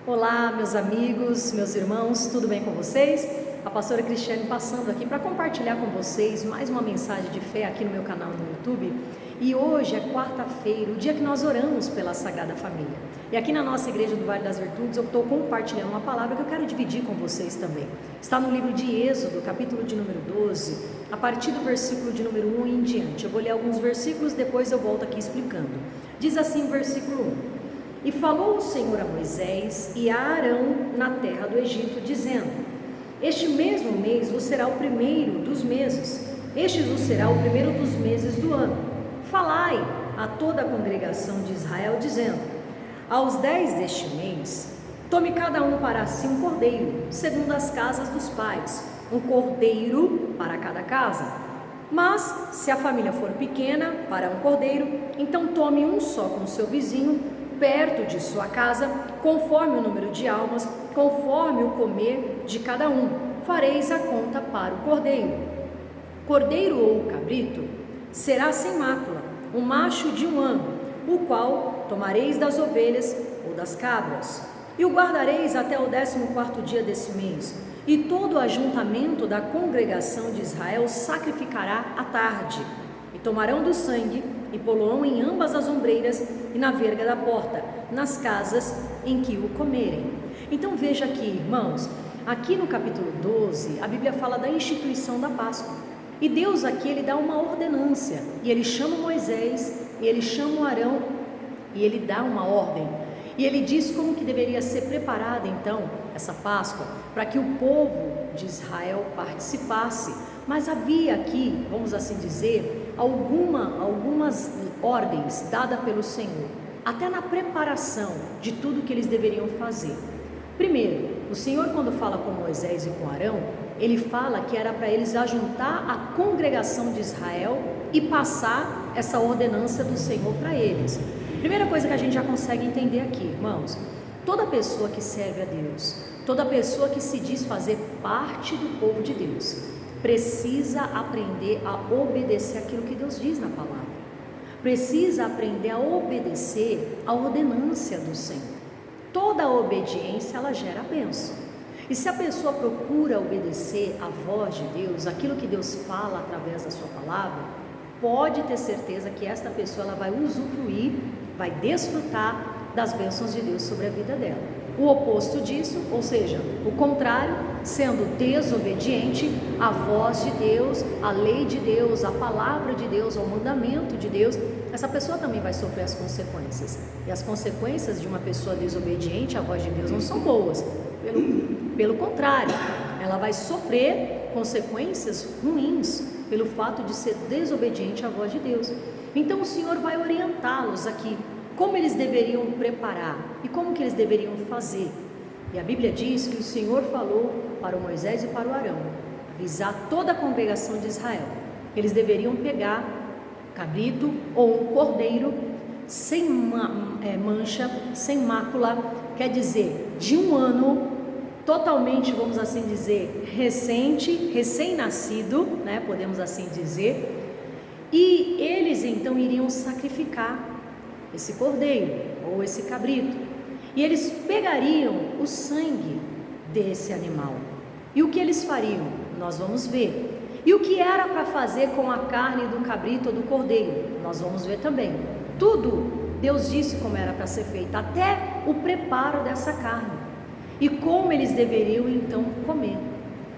Olá, meus amigos, meus irmãos, tudo bem com vocês? A pastora Cristiane passando aqui para compartilhar com vocês mais uma mensagem de fé aqui no meu canal no YouTube. E hoje é quarta-feira, o dia que nós oramos pela Sagrada Família. E aqui na nossa igreja do Vale das Virtudes eu estou compartilhando uma palavra que eu quero dividir com vocês também. Está no livro de Êxodo, capítulo de número 12, a partir do versículo de número 1 em diante. Eu vou ler alguns versículos, depois eu volto aqui explicando. Diz assim o versículo 1. E falou o Senhor a Moisés e a Arão na terra do Egito, dizendo: Este mesmo mês vos será o primeiro dos meses, este vos será o primeiro dos meses do ano. Falai a toda a congregação de Israel, dizendo: Aos 10 deste mês, tome cada um para si um cordeiro, segundo as casas dos pais, um cordeiro para cada casa. Mas, se a família for pequena, para um cordeiro, então tome um só com o seu vizinho, perto de sua casa, conforme o número de almas, conforme o comer de cada um, fareis a conta para o cordeiro. Cordeiro ou cabrito será sem mácula, um macho de 1 ano, o qual tomareis das ovelhas ou das cabras, e o guardareis até o 14º dia desse mês, e todo o ajuntamento da congregação de Israel sacrificará à tarde, e tomarão do sangue, e pô-lo-ão em ambas as ombreiras e na verga da porta, nas casas em que o comerem. Então veja aqui, irmãos, aqui no capítulo 12, a Bíblia fala da instituição da Páscoa. E Deus aqui, ele dá uma ordenância, e ele chama Moisés, e ele chama Arão, e ele dá uma ordem. E ele diz como que deveria ser preparada então essa Páscoa, para que o povo de Israel participasse. Mas havia aqui, vamos assim dizer, algumas ordens dadas pelo Senhor, até na preparação de tudo que eles deveriam fazer. Primeiro, o Senhor, quando fala com Moisés e com Arão, ele fala que era para eles ajuntar a congregação de Israel e passar essa ordenança do Senhor para eles. Primeira coisa que a gente já consegue entender aqui, irmãos, toda pessoa que serve a Deus, toda pessoa que se diz fazer parte do povo de Deus, precisa aprender a obedecer aquilo que Deus diz na palavra. Precisa aprender a obedecer a ordenância do Senhor. Toda obediência, ela gera bênção. E se a pessoa procura obedecer a voz de Deus, aquilo que Deus fala através da sua palavra, pode ter certeza que esta pessoa ela vai usufruir, vai desfrutar das bênçãos de Deus sobre a vida dela. O oposto disso, ou seja, o contrário, sendo desobediente à voz de Deus, à lei de Deus, à palavra de Deus, ao mandamento de Deus, essa pessoa também vai sofrer as consequências. E as consequências de uma pessoa desobediente à voz de Deus não são boas. Pelo contrário, ela vai sofrer consequências ruins pelo fato de ser desobediente à voz de Deus. Então o Senhor vai orientá-los aqui, como eles deveriam preparar e como que eles deveriam fazer. E a Bíblia diz que o Senhor falou para o Moisés e para o Arão, avisar toda a congregação de Israel, que eles deveriam pegar cabrito ou um cordeiro sem mancha, sem mácula, quer dizer, de 1 ano, totalmente, vamos assim dizer, recém-nascido, né, podemos assim dizer, e eles então iriam sacrificar esse cordeiro ou esse cabrito, e eles pegariam o sangue desse animal. E o que eles fariam? Nós vamos ver. E o que era para fazer com a carne do cabrito ou do cordeiro? Nós vamos ver também. Tudo Deus disse como era para ser feito, até o preparo dessa carne e como eles deveriam então comer.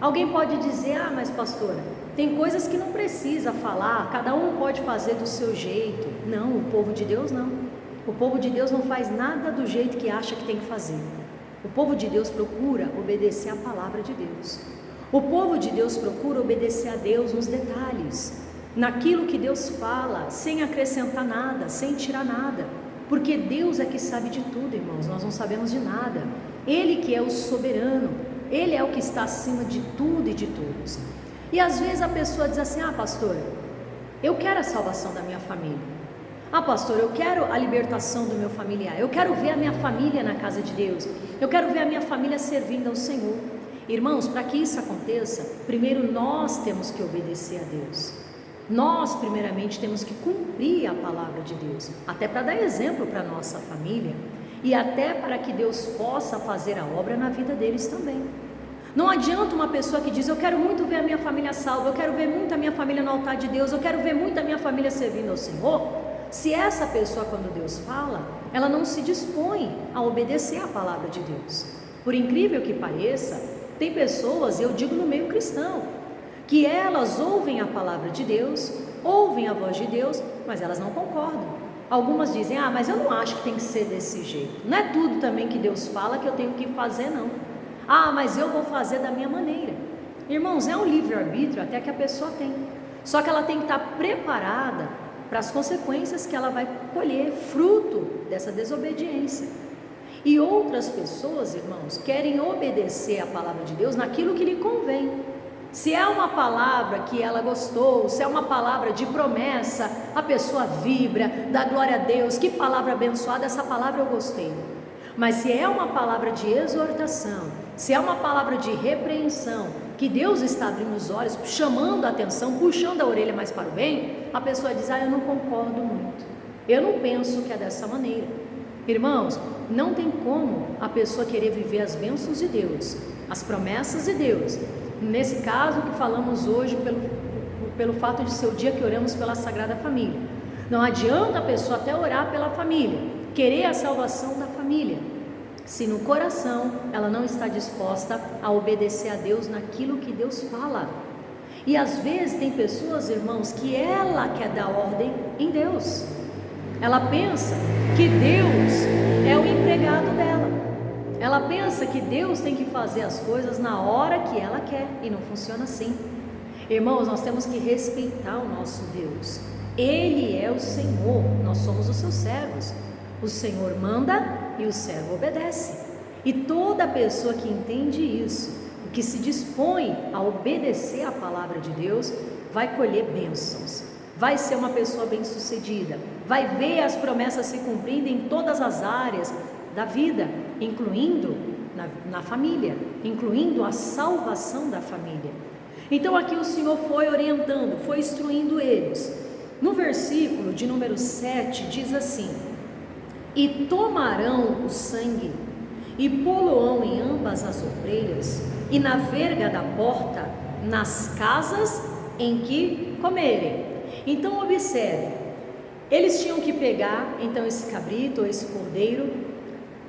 Alguém pode dizer: ah, mas pastora, tem coisas que não precisa falar, cada um pode fazer do seu jeito. Não, o povo de Deus não. O povo de Deus não faz nada do jeito que acha que tem que fazer. O povo de Deus procura obedecer a palavra de Deus. O povo de Deus procura obedecer a Deus nos detalhes, naquilo que Deus fala, sem acrescentar nada, sem tirar nada. Porque Deus é que sabe de tudo, irmãos, nós não sabemos de nada. Ele que é o soberano, Ele é o que está acima de tudo e de todos. E às vezes a pessoa diz assim: ah, pastora, eu quero a salvação da minha família. Ah, pastor, eu quero a libertação do meu familiar. Eu quero ver a minha família na casa de Deus. Eu quero ver a minha família servindo ao Senhor. Irmãos, para que isso aconteça, primeiro nós temos que obedecer a Deus. Nós, primeiramente, temos que cumprir a palavra de Deus, até para dar exemplo para a nossa família. e até para que Deus possa fazer a obra na vida deles também. Não adianta uma pessoa que diz: eu quero muito ver a minha família salva, eu quero ver muito a minha família no altar de Deus, eu quero ver muito a minha família servindo ao Senhor. Se essa pessoa, quando Deus fala, ela não se dispõe a obedecer a palavra de Deus. Por incrível que pareça, tem pessoas, eu digo no meio cristão, que elas ouvem a palavra de Deus, ouvem a voz de Deus, mas elas não concordam. Algumas dizem: ah, mas eu não acho que tem que ser desse jeito. Não é tudo também que Deus fala que eu tenho que fazer, não. Ah, mas eu vou fazer da minha maneira. Irmãos, é um livre-arbítrio até que a pessoa tem. Só que ela tem que estar preparada para as consequências que ela vai colher, fruto dessa desobediência. E outras pessoas, irmãos, querem obedecer a palavra de Deus naquilo que lhe convém. Se é uma palavra que ela gostou, se é uma palavra de promessa, a pessoa vibra, dá glória a Deus, que palavra abençoada, essa palavra eu gostei. Mas se é uma palavra de exortação, se é uma palavra de repreensão, que Deus está abrindo os olhos, chamando a atenção, puxando a orelha mais para o bem, a pessoa diz: ah, eu não concordo muito, eu não penso que é dessa maneira. Irmãos, não tem como a pessoa querer viver as bênçãos de Deus, as promessas de Deus. Nesse caso que falamos hoje, pelo fato de ser o dia que oramos pela Sagrada Família, não adianta a pessoa até orar pela família, querer a salvação da família, se no coração ela não está disposta a obedecer a Deus naquilo que Deus fala. E às vezes tem pessoas, irmãos, que ela quer dar ordem em Deus. Ela pensa que Deus é o empregado dela. Ela pensa que Deus tem que fazer as coisas na hora que ela quer, e não funciona assim. Irmãos, nós temos que respeitar o nosso Deus. Ele é o Senhor, nós somos os seus servos. O Senhor manda e o servo obedece. E toda pessoa que entende isso, que se dispõe a obedecer a palavra de Deus, vai colher bênçãos, vai ser uma pessoa bem-sucedida, vai ver as promessas se cumprindo em todas as áreas da vida, incluindo na família, incluindo a salvação da família. Então aqui o Senhor foi orientando, foi instruindo eles. No versículo de número 7 diz assim: e tomarão o sangue e pô-lo-ão em ambas as ombreiras e na verga da porta, nas casas em que comerem. Então observe, eles tinham que pegar então esse cabrito ou esse cordeiro,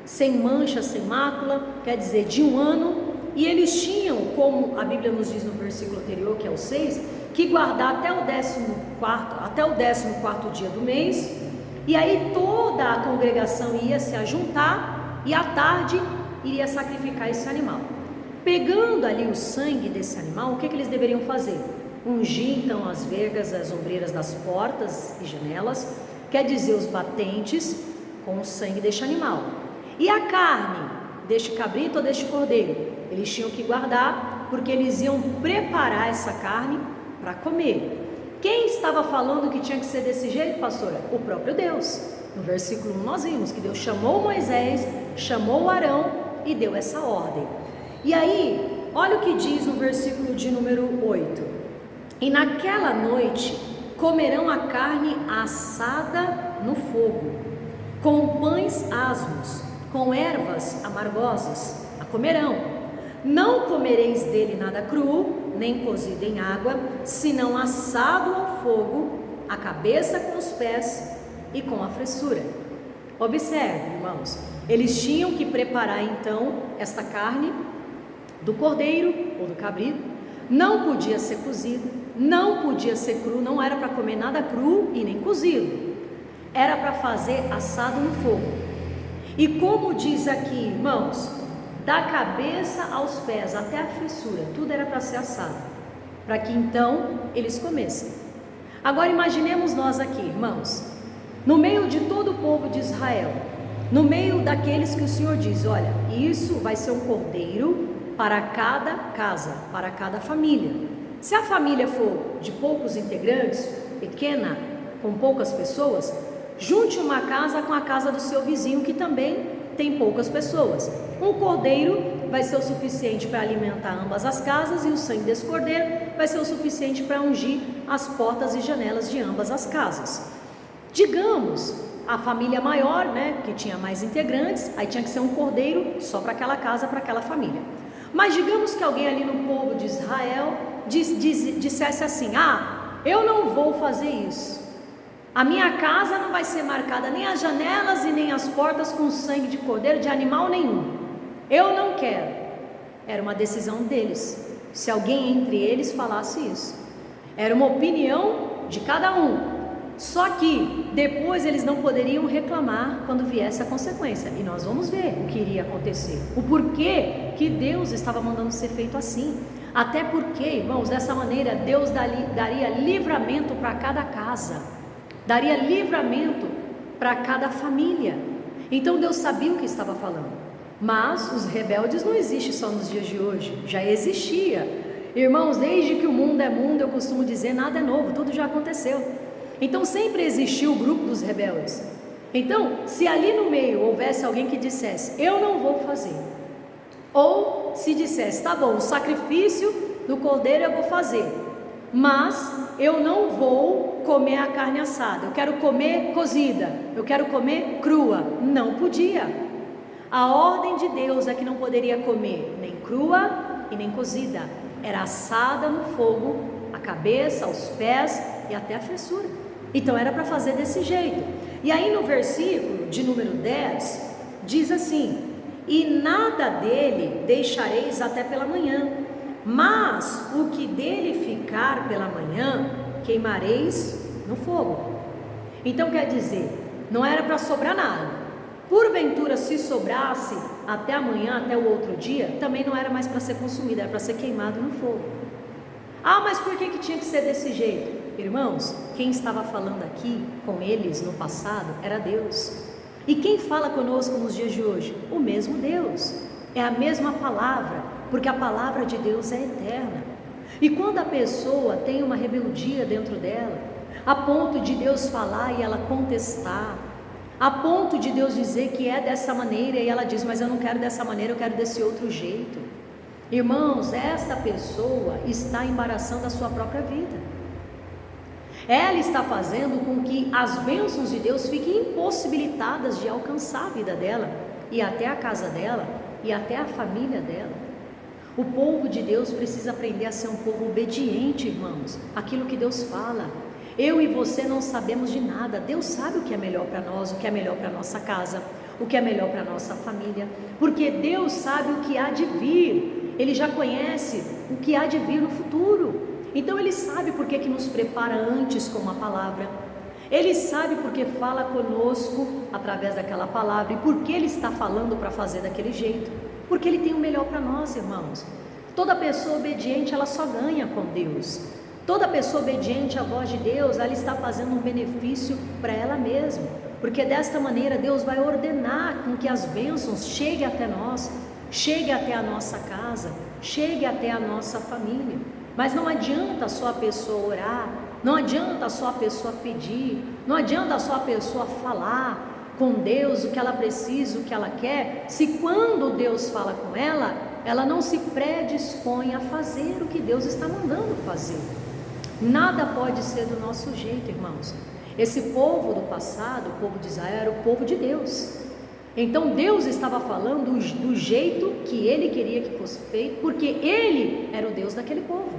sem mancha, sem mácula, quer dizer, de 1 ano, e eles tinham, como a Bíblia nos diz no versículo anterior, que é o 6, que guardar até o 14º dia do mês. E aí toda a congregação ia se ajuntar e à tarde iria sacrificar esse animal. Pegando ali o sangue desse animal, o que eles deveriam fazer? Ungir então as vergas, as ombreiras das portas e janelas, quer dizer, os batentes, com o sangue deste animal. E a carne deste cabrito ou deste cordeiro, eles tinham que guardar, porque eles iam preparar essa carne para comer. Quem estava falando que tinha que ser desse jeito, pastora? O próprio Deus. No versículo 1 nós vimos que Deus chamou Moisés, chamou Arão e deu essa ordem. E aí, olha o que diz no versículo de número 8: e naquela noite comerão a carne assada no fogo, com pães asmos, com ervas amargosas, a comerão. Não comereis dele nada cru, nem cozido em água, senão assado ao fogo, a cabeça com os pés e com a fressura. Observe, irmãos, eles tinham que preparar então esta carne do cordeiro ou do cabrito. Não podia ser cozido, não podia ser cru, não era para comer nada cru e nem cozido, era para fazer assado no fogo. E como diz aqui, irmãos, da cabeça aos pés até a fressura, tudo era para ser assado, para que então eles comessem. Agora imaginemos nós aqui, irmãos, no meio de todo o povo de Israel, no meio daqueles que o Senhor diz: olha, isso vai ser um cordeiro para cada casa, para cada família. Se a família for de poucos integrantes, pequena, com poucas pessoas, junte uma casa com a casa do seu vizinho que também tem poucas pessoas. Um cordeiro vai ser o suficiente para alimentar ambas as casas, e o sangue desse cordeiro vai ser o suficiente para ungir as portas e janelas de ambas as casas. Digamos a família maior, né, que tinha mais integrantes, aí tinha que ser um cordeiro só para aquela casa, para aquela família. Mas digamos que alguém ali no povo de Israel dissesse assim: ah, eu não vou fazer isso, a minha casa não vai ser marcada nem as janelas e nem as portas com sangue de cordeiro, de animal nenhum, eu não quero. Era uma decisão deles, se alguém entre eles falasse isso, era uma opinião de cada um. Só que depois eles não poderiam reclamar quando viesse a consequência, e nós vamos ver o que iria acontecer, o porquê que Deus estava mandando ser feito assim. Até porque, irmãos, dessa maneira Deus daria livramento para cada casa, daria livramento para cada família. Então Deus sabia o que estava falando. Mas os rebeldes não existem só nos dias de hoje, já existia. Irmãos, desde que o mundo é mundo, eu costumo dizer, nada é novo, tudo já aconteceu. Então sempre existiu o grupo dos rebeldes. Então, se ali no meio houvesse alguém que dissesse: eu não vou fazer, ou se dissesse: tá bom, o sacrifício do cordeiro eu vou fazer, mas eu não vou comer a carne assada, eu quero comer cozida, eu quero comer crua, não podia. A ordem de Deus é que não poderia comer nem crua e nem cozida, era assada no fogo, a cabeça, os pés e até a fessura. Então era para fazer desse jeito. E aí no versículo de número 10 diz assim: e nada dele deixareis até pela manhã, mas o que dele ficar pela manhã queimareis no fogo. Então quer dizer, não era para sobrar nada. Porventura, se sobrasse até amanhã, até o outro dia, também não era mais para ser consumido, era para ser queimado no fogo. Ah, mas por que tinha que ser desse jeito? Irmãos, quem estava falando aqui com eles no passado era Deus. E quem fala conosco nos dias de hoje? O mesmo Deus. É a mesma palavra, porque a palavra de Deus é eterna. E quando a pessoa tem uma rebeldia dentro dela, a ponto de Deus falar e ela contestar, a ponto de Deus dizer que é dessa maneira e ela diz: mas eu não quero dessa maneira, eu quero desse outro jeito. Irmãos, esta pessoa está embaraçando a sua própria vida. Ela está fazendo com que as bênçãos de Deus fiquem impossibilitadas de alcançar a vida dela, e até a casa dela, e até a família dela. O povo de Deus precisa aprender a ser um povo obediente, irmãos, aquilo que Deus fala. Eu e você não sabemos de nada, Deus sabe o que é melhor para nós, o que é melhor para a nossa casa, o que é melhor para a nossa família, porque Deus sabe o que há de vir, Ele já conhece o que há de vir no futuro. Então Ele sabe por que nos prepara antes com uma palavra, Ele sabe porque fala conosco através daquela palavra, e por que Ele está falando para fazer daquele jeito, porque Ele tem o melhor para nós, irmãos. Toda pessoa obediente, ela só ganha com Deus. Toda pessoa obediente à voz de Deus, ela está fazendo um benefício para ela mesma, porque desta maneira Deus vai ordenar com que as bênçãos cheguem até nós, cheguem até a nossa casa, cheguem até a nossa família. Mas não adianta só a pessoa orar, não adianta só a pessoa pedir, não adianta só a pessoa falar com Deus o que ela precisa, o que ela quer, se quando Deus fala com ela, ela não se predispõe a fazer o que Deus está mandando fazer. Nada pode ser do nosso jeito, irmãos. Esse povo do passado, o povo de Israel, era o povo de Deus. Então Deus estava falando do jeito que Ele queria que fosse feito, porque Ele era o Deus daquele povo.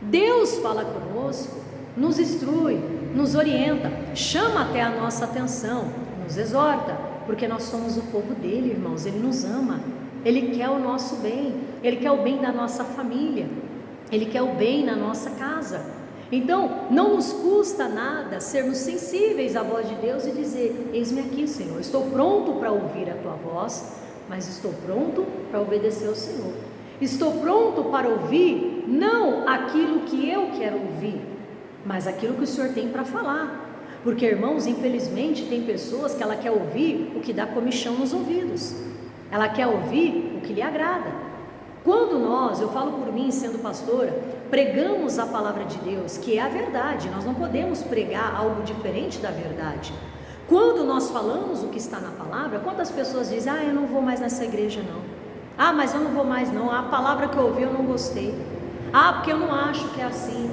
Deus fala conosco, nos instrui, nos orienta, chama até a nossa atenção, nos exorta, porque nós somos o povo dele, irmãos. Ele nos ama, Ele quer o nosso bem, Ele quer o bem da nossa família, Ele quer o bem na nossa casa. Então não nos custa nada sermos sensíveis à voz de Deus e dizer: eis-me aqui, Senhor, estou pronto para ouvir a tua voz, mas estou pronto para obedecer ao Senhor. Estou pronto para ouvir não aquilo que eu quero ouvir, mas aquilo que o Senhor tem para falar. Porque, irmãos, infelizmente tem pessoas que ela quer ouvir o que dá comichão nos ouvidos, ela quer ouvir o que lhe agrada. Quando nós, eu falo por mim sendo pastora, pregamos a palavra de Deus, que é a verdade, nós não podemos pregar algo diferente da verdade. Quando nós falamos o que está na palavra, quantas pessoas dizem: eu não vou mais nessa igreja não, mas eu não vou mais não, a palavra que eu ouvi eu não gostei, porque eu não acho que é assim.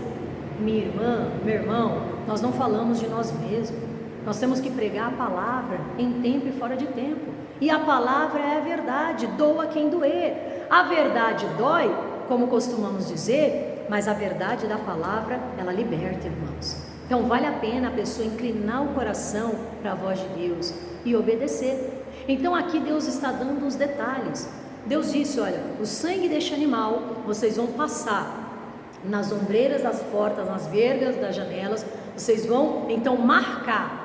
Minha irmã, meu irmão, nós não falamos de nós mesmos, Nós temos que pregar a palavra em tempo e fora de tempo. E a palavra é a verdade, doa quem doer. A verdade dói, como costumamos dizer, mas a verdade da palavra, ela liberta, irmãos. Então vale a pena a pessoa inclinar o coração para a voz de Deus e obedecer. Então aqui Deus está dando os detalhes. Deus disse, olha, o sangue deste animal, vocês vão passar nas ombreiras das portas, nas vergas das janelas, vocês vão então marcar.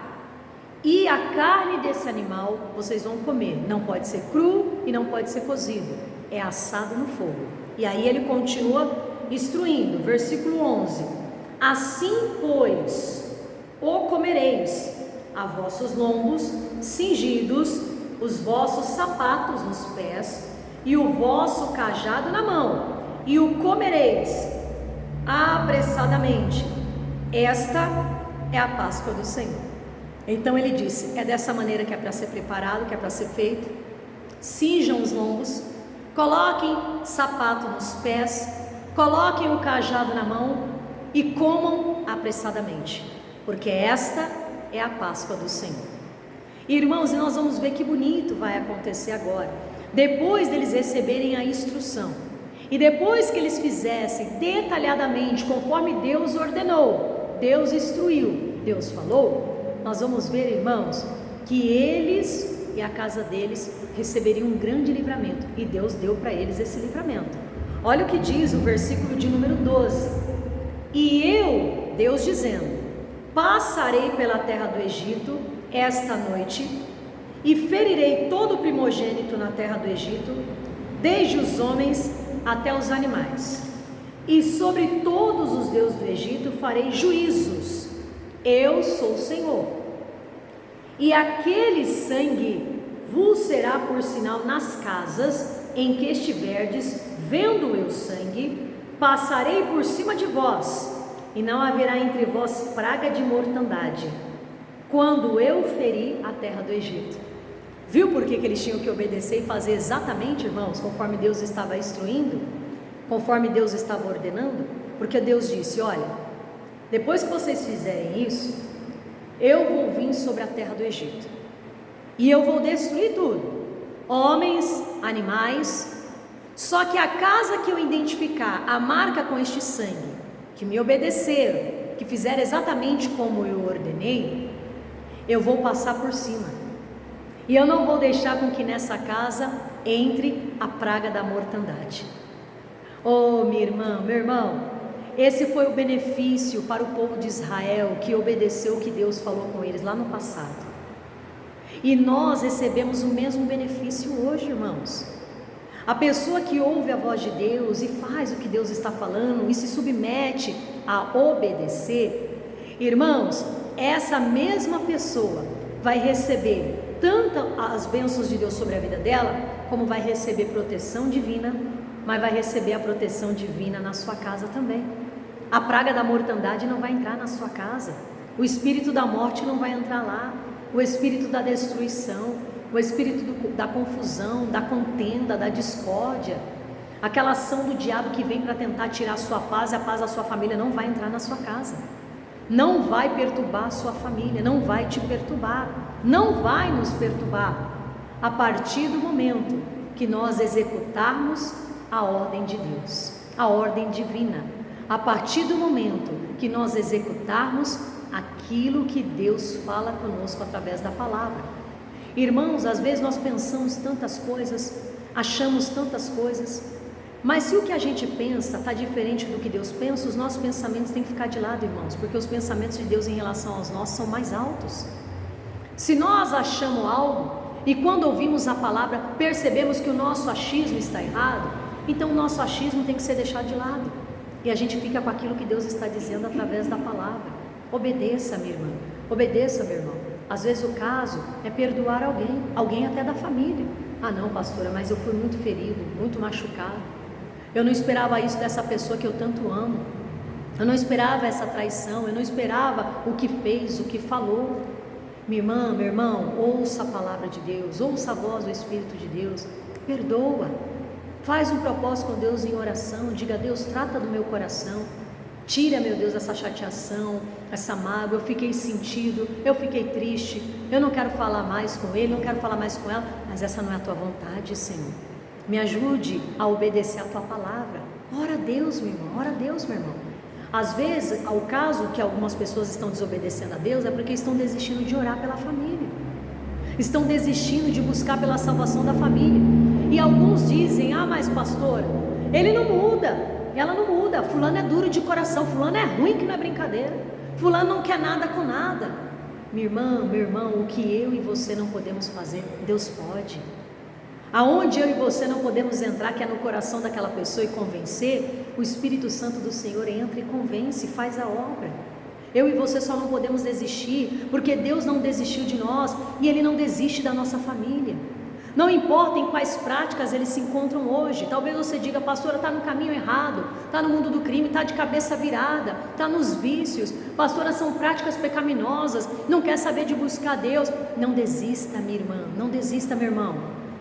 E a carne desse animal vocês vão comer, não pode ser cru e não pode ser cozido, é assado no fogo. E aí ele continua instruindo, versículo 11: assim pois o comereis, a vossos lombos cingidos, os vossos sapatos nos pés e o vosso cajado na mão, e o comereis apressadamente. Esta é a Páscoa do Senhor. Então ele disse, é dessa maneira que é para ser preparado, que é para ser feito. Cinjam os lombos, coloquem sapato nos pés, coloquem o cajado na mão e comam apressadamente, porque esta é a Páscoa do Senhor. Irmãos, e nós vamos ver que bonito vai acontecer agora. Depois deles receberem a instrução, e depois que eles fizessem detalhadamente, conforme Deus ordenou, Deus instruiu, Deus falou, nós vamos ver, irmãos, que eles e a casa deles receberiam um grande livramento, e Deus deu para eles esse livramento. Olha o que diz o versículo de número 12: e eu, Deus dizendo, passarei pela terra do Egito esta noite, e ferirei todo o primogênito na terra do Egito, desde os homens até os animais, e sobre todos os deuses do Egito farei juízos. Eu sou o Senhor. E aquele sangue vos será por sinal nas casas em que estiverdes, vendo eu sangue, passarei por cima de vós, e não haverá entre vós praga de mortandade, quando eu ferir a terra do Egito. Viu por que eles tinham que obedecer e fazer exatamente, irmãos, conforme Deus estava instruindo, conforme Deus estava ordenando? Porque Deus disse, olha, depois que vocês fizerem isso, eu vou vir sobre a terra do Egito, e eu vou destruir tudo, homens, animais, só que a casa que eu identificar a marca com este sangue, que me obedeceram, que fizeram exatamente como eu ordenei, eu vou passar por cima. E eu não vou deixar com que nessa casa entre a praga da mortandade. Oh, minha irmã, meu irmão, esse foi o benefício para o povo de Israel, que obedeceu o que Deus falou com eles lá no passado. E nós recebemos o mesmo benefício hoje, irmãos. A pessoa que ouve a voz de Deus e faz o que Deus está falando e se submete a obedecer, irmãos, essa mesma pessoa vai receber tanto as bênçãos de Deus sobre a vida dela, como vai receber proteção divina, mas vai receber a proteção divina na sua casa também. A praga da mortandade não vai entrar na sua casa, o espírito da morte não vai entrar lá, o espírito da destruição, o espírito da confusão, da contenda, da discórdia, aquela ação do diabo que vem para tentar tirar a sua paz e a paz da sua família não vai entrar na sua casa. Não vai perturbar a sua família, não vai te perturbar, não vai nos perturbar, a partir do momento que nós executarmos a ordem de Deus, a ordem divina, a partir do momento que nós executarmos aquilo que Deus fala conosco através da palavra. Irmãos, às vezes nós pensamos tantas coisas, achamos tantas coisas, mas se o que a gente pensa está diferente do que Deus pensa, os nossos pensamentos têm que ficar de lado, irmãos, porque os pensamentos de Deus em relação aos nossos são mais altos. Se nós achamos algo e quando ouvimos a palavra percebemos que o nosso achismo está errado, então o nosso achismo tem que ser deixado de lado e a gente fica com aquilo que Deus está dizendo através da palavra. Obedeça, minha irmã, obedeça, meu irmão. Às vezes o caso é perdoar alguém até da família. Ah não, pastora, mas eu fui muito ferido, muito machucado. Eu não esperava isso dessa pessoa que eu tanto amo. Eu não esperava essa traição, eu não esperava o que fez, o que falou. Minha irmã, meu irmão, ouça a palavra de Deus, ouça a voz do Espírito de Deus, perdoa, faz um propósito com Deus em oração, diga a Deus, trata do meu coração, Tira, meu Deus, essa chateação, essa mágoa. Eu fiquei sentido, eu fiquei triste, eu não quero falar mais com ele, não quero falar mais com ela, mas essa não é a tua vontade, Senhor. Me ajude a obedecer a tua palavra. Ora a Deus, meu irmão, ora a Deus, meu irmão. Às vezes, ao caso que algumas pessoas estão desobedecendo a Deus, é porque estão desistindo de orar pela família, estão desistindo de buscar pela salvação da família. E alguns dizem: ah, mas pastor, ele não muda, ela não muda, fulano é duro de coração, fulano é ruim que não é brincadeira, fulano não quer nada com nada. Minha irmã, meu irmão, o que eu e você não podemos fazer, Deus pode. Aonde eu e você não podemos entrar, que é no coração daquela pessoa, e convencer, o Espírito Santo do Senhor entra e convence, faz a obra. Eu e você só não podemos desistir, porque Deus não desistiu de nós, e Ele não desiste da nossa família. Não importa em quais práticas eles se encontram hoje. Talvez você diga: pastora, está no caminho errado, está no mundo do crime, está de cabeça virada, está nos vícios, pastora, são práticas pecaminosas, não quer saber de buscar Deus. Não desista, minha irmã, não desista, meu irmão.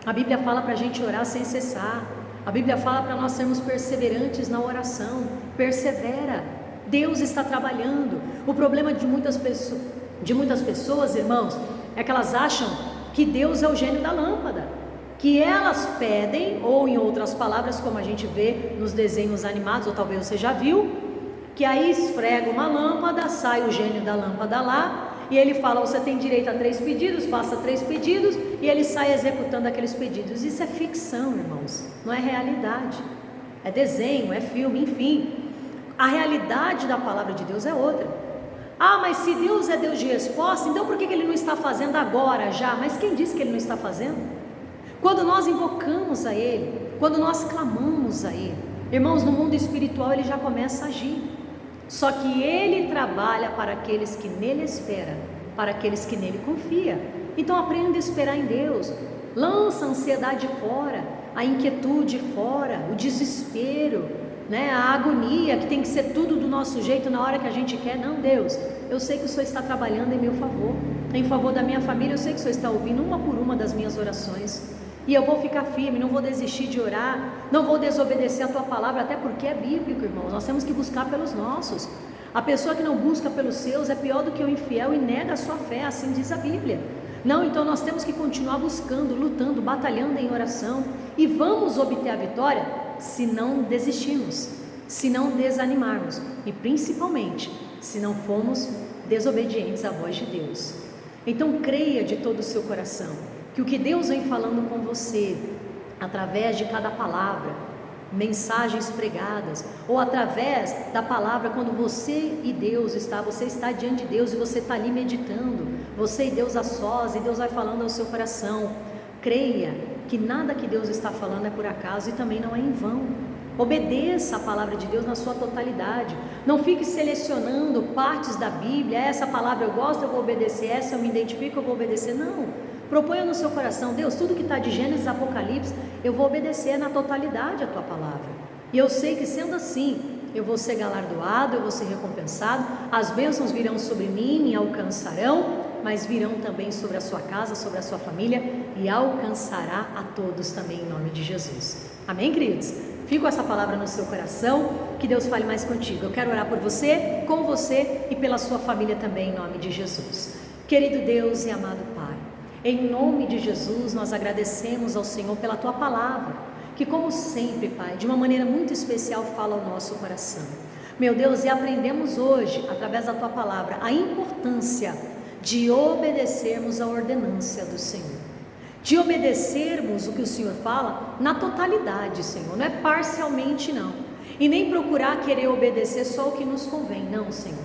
A Bíblia fala para a gente orar sem cessar. A Bíblia fala para nós sermos perseverantes na oração. Persevera, Deus está trabalhando. O problema de muitas pessoas, irmãos, é que elas acham que Deus é o gênio da lâmpada, que elas pedem, ou em outras palavras, como a gente vê nos desenhos animados, ou talvez você já viu, que aí esfrega uma lâmpada, sai o gênio da lâmpada lá, e ele fala: você tem direito a 3 pedidos, faça 3 pedidos, e ele sai executando aqueles pedidos. Isso é ficção, irmãos, não é realidade, é desenho, é filme, enfim. A realidade da palavra de Deus é outra. Ah, mas se Deus é Deus de resposta, então por que Ele não está fazendo agora já? Mas quem disse que Ele não está fazendo? Quando nós invocamos a Ele, quando nós clamamos a Ele, irmãos, no mundo espiritual Ele já começa a agir. Só que Ele trabalha para aqueles que nele esperam, para aqueles que nele confiam. Então aprenda a esperar em Deus. Lança a ansiedade fora, a inquietude fora, o desespero, a agonia, que tem que ser tudo do nosso jeito na hora que a gente quer. Não, Deus, eu sei que o Senhor está trabalhando em meu favor, em favor da minha família. Eu sei que o Senhor está ouvindo uma por uma das minhas orações, e eu vou ficar firme, não vou desistir de orar, não vou desobedecer a tua palavra, até porque é bíblico, irmãos. Nós temos que buscar pelos nossos. A pessoa que não busca pelos seus é pior do que o infiel e nega a sua fé, assim diz a Bíblia. Não, então nós temos que continuar buscando, lutando, batalhando em oração, e vamos obter a vitória se não desistirmos, se não desanimarmos, e principalmente se não formos desobedientes à voz de Deus. Então creia de todo o seu coração que o que Deus vem falando com você, através de cada palavra, mensagens pregadas, ou através da palavra, quando você e Deus você está diante de Deus e você está ali meditando, você e Deus a sós, e Deus vai falando ao seu coração. Creia que nada que Deus está falando é por acaso, e também não é em vão. Obedeça a palavra de Deus na sua totalidade. Não fique selecionando partes da Bíblia: essa palavra eu gosto, eu vou obedecer, essa eu me identifico, eu vou obedecer. Não, proponha no seu coração: Deus, tudo que está de Gênesis a Apocalipse, eu vou obedecer na totalidade a tua palavra, e eu sei que sendo assim, eu vou ser galardoado, eu vou ser recompensado, as bênçãos virão sobre mim, me alcançarão, mas virão também sobre a sua casa, sobre a sua família, e alcançará a todos também, em nome de Jesus. Amém, queridos? Fica com essa palavra no seu coração, que Deus fale mais contigo. Eu quero orar por você, com você e pela sua família também, em nome de Jesus. Querido Deus e amado Pai, em nome de Jesus, nós agradecemos ao Senhor pela tua palavra, que como sempre, Pai, de uma maneira muito especial fala ao nosso coração. Meu Deus, e aprendemos hoje, através da tua palavra, a importância de obedecermos a ordenância do Senhor, de obedecermos o que o Senhor fala na totalidade, Senhor, não é parcialmente não, e nem procurar querer obedecer só o que nos convém. Não, Senhor,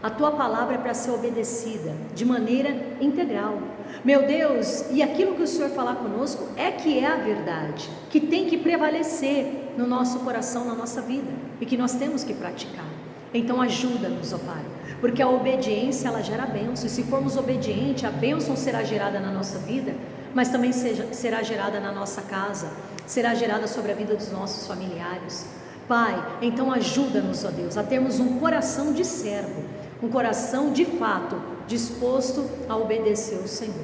a tua palavra é para ser obedecida de maneira integral, meu Deus, e aquilo que o Senhor falar conosco é que é a verdade, que tem que prevalecer no nosso coração, na nossa vida, e que nós temos que praticar. Então ajuda-nos, ó Pai, porque a obediência, ela gera bênção, e se formos obedientes, a bênção será gerada na nossa vida, mas também será gerada na nossa casa, será gerada sobre a vida dos nossos familiares. Pai, então ajuda-nos, ó Deus, a termos um coração de servo, um coração de fato disposto a obedecer o Senhor.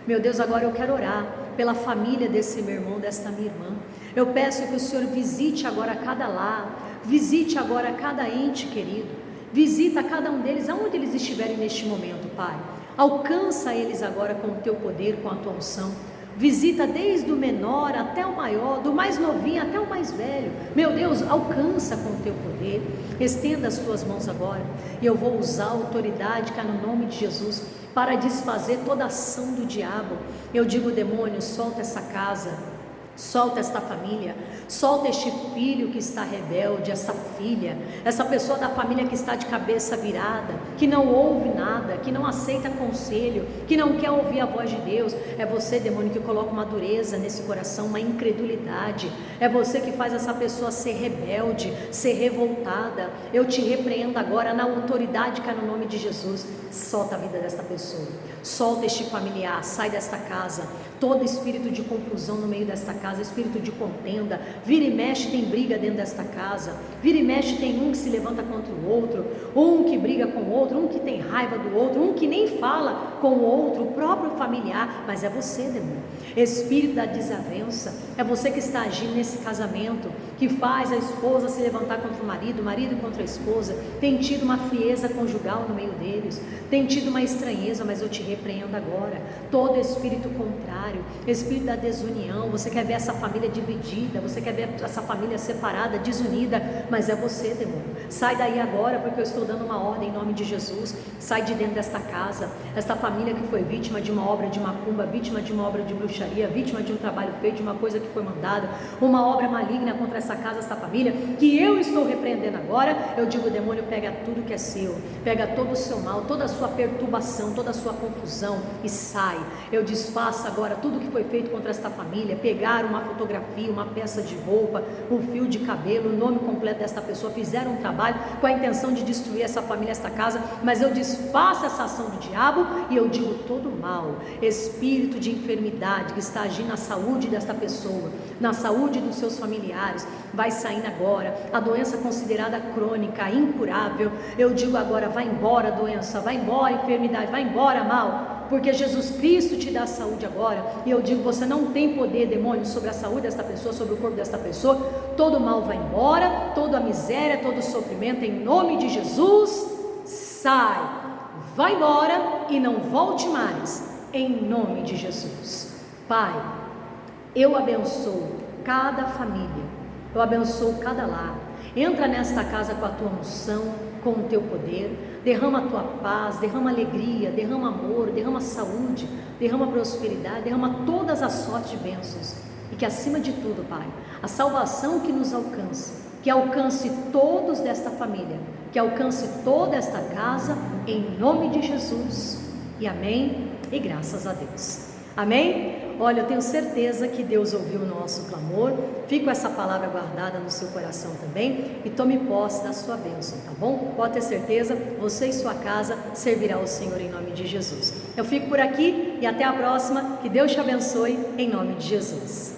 Meu Deus, agora eu quero orar pela família desse meu irmão, desta minha irmã. Eu peço que o Senhor visite agora cada lar, visite agora cada ente querido, visita cada um deles, aonde eles estiverem neste momento, Pai. Alcança eles agora com o teu poder, com a tua unção. Visita desde o menor até o maior, do mais novinho até o mais velho. Meu Deus, alcança com o teu poder. Estenda as tuas mãos agora. E eu vou usar a autoridade que há no nome de Jesus para desfazer toda a ação do diabo. Eu digo, demônio, solta essa casa, solta esta família, solta este filho que está rebelde, essa filha, essa pessoa da família que está de cabeça virada, que não ouve nada, que não aceita conselho, que não quer ouvir a voz de Deus. É você, demônio, que coloca uma dureza nesse coração, uma incredulidade. É você que faz essa pessoa ser rebelde, ser revoltada. Eu te repreendo agora na autoridade que há no nome de Jesus. Solta a vida desta pessoa, solta este familiar, sai desta casa. Todo espírito de confusão no meio desta casa, espírito de contenda, vira e mexe tem briga dentro desta casa, vira e mexe tem um que se levanta contra o outro, um que briga com o outro, um que tem raiva do outro, um que nem fala com o outro, o próprio familiar. Mas é você, demônio, espírito da desavença, é você que está agindo nesse casamento, que faz a esposa se levantar contra o marido contra a esposa, tem tido uma frieza conjugal no meio deles, tem tido uma estranheza. Mas eu te repreendo agora, todo espírito contrário, espírito da desunião. Você quer ver essa família dividida, você quer ver essa família separada, desunida, mas é você, demônio. Sai daí agora, porque eu estou dando uma ordem em nome de Jesus. Sai de dentro desta casa, esta família que foi vítima de uma obra de macumba, vítima de uma obra de bruxaria, vítima de um trabalho feito, de uma coisa que foi mandada, uma obra maligna contra essa casa, esta família, que eu estou repreendendo agora. Eu digo, demônio, pega tudo que é seu, pega todo o seu mal, toda a sua perturbação, toda a sua confusão e sai. Eu desfaço agora tudo que foi feito contra esta família. Pegaram uma fotografia, uma peça de roupa, um fio de cabelo, o nome completo desta pessoa, fizeram um trabalho com a intenção de destruir essa família, esta casa. Mas eu desfaço essa ação do diabo e eu digo, todo mal, espírito de enfermidade que está agindo na saúde desta pessoa, na saúde dos seus familiares, vai saindo agora. A doença considerada crônica, incurável, eu digo agora, vai embora doença, vai embora enfermidade, vai embora mal, porque Jesus Cristo te dá saúde agora. E eu digo, você não tem poder, demônio, sobre a saúde desta pessoa, sobre o corpo desta pessoa. Todo mal vai embora, toda a miséria, todo o sofrimento, em nome de Jesus, sai, vai embora e não volte mais, em nome de Jesus. Pai, eu abençoo cada família, eu abençoo cada lar. Entra nesta casa com a tua unção, com o teu poder, derrama a tua paz, derrama alegria, derrama amor, derrama saúde, derrama prosperidade, derrama todas as sortes de bênçãos. E que acima de tudo, Pai, a salvação que nos alcance, que alcance todos desta família, que alcance toda esta casa, em nome de Jesus. E amém, e graças a Deus. Amém? Olha, eu tenho certeza que Deus ouviu o nosso clamor. Fique com essa palavra guardada no seu coração também e tome posse da sua bênção, tá bom? Pode ter certeza, você e sua casa servirá ao Senhor em nome de Jesus. Eu fico por aqui e até a próxima. Que Deus te abençoe em nome de Jesus.